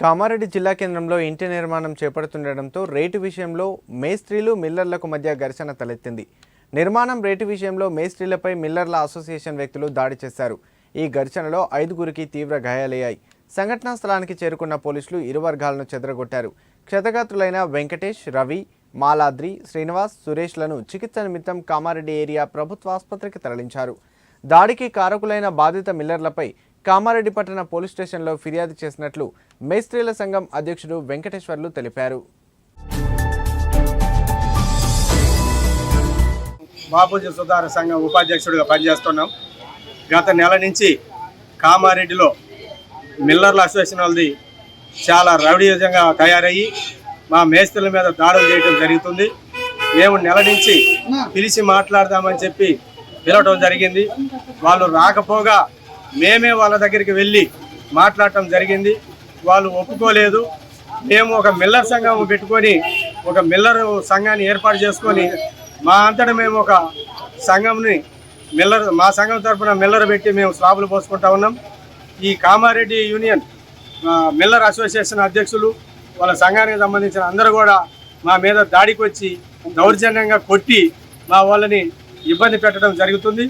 కామారెడ్డి జిల్లా కేంద్రంలో ఇంటి నిర్మాణం చేపడుతుండటంతో రేటు విషయంలో మేస్త్రీలు మిల్లర్లకు మధ్య ఘర్షణ తలెత్తింది. నిర్మాణం రేటు విషయంలో మేస్త్రీలపై మిల్లర్ల అసోసియేషన్ వ్యక్తులు దాడి చేశారు. ఈ ఘర్షణలో 5గురికి తీవ్ర గాయాలయ్యాయి. సంఘటనా స్థలానికి చేరుకున్న పోలీసులు ఇరు వర్గాలను చెదరగొట్టారు. క్షతగాత్రులైన వెంకటేష్, రవి, మాలాద్రి, శ్రీనివాస్, సురేష్లను చికిత్స నిమిత్తం కామారెడ్డి ఏరియా ప్రభుత్వ ఆసుపత్రికి తరలించారు. దాడికి కారకులైన బాధిత మిల్లర్లపై కామారెడ్డి పట్టణ పోలీస్ స్టేషన్లో ఫిర్యాదు చేసినట్లు మేస్త్రీల సంఘం అధ్యక్షుడు వెంకటేశ్వర్లు తెలిపారు. బాపూజీ సుధార సంఘం ఉపాధ్యక్షుడిగా పనిచేస్తున్నాం. గత నెల నుంచి కామారెడ్డిలో మిల్లర్ల అసోసియేషన్ వాళ్ళది చాలా రౌడీయుతంగా తయారయ్యి మా మేస్త్రీల మీద దాడులు చేయడం జరుగుతుంది. మేము నెల నుంచి పిలిచి మాట్లాడదామని చెప్పి పిలవటం జరిగింది. వాళ్ళు రాకపోగా మేమే వాళ్ళ దగ్గరికి వెళ్ళి మాట్లాడటం జరిగింది. వాళ్ళు ఒప్పుకోలేదు. మేము ఒక మిల్లర్ సంఘం పెట్టుకొని ఒక మిల్లర్ సంఘాన్ని ఏర్పాటు చేసుకొని మా అంతటా మేము ఒక సంఘంని మా సంఘం తరఫున మిల్లర్ పెట్టి మేము స్లాబులు పోసుకుంటా ఉన్నాం. ఈ కామారెడ్డి యూనియన్ మిల్లర్ అసోసియేషన్ అధ్యక్షులు వాళ్ళ సంఘానికి సంబంధించిన అందరూ కూడా మా మీద దాడికి వచ్చి దౌర్జన్యంగా కొట్టి మా వాళ్ళని ఇబ్బంది పెట్టడం జరుగుతుంది.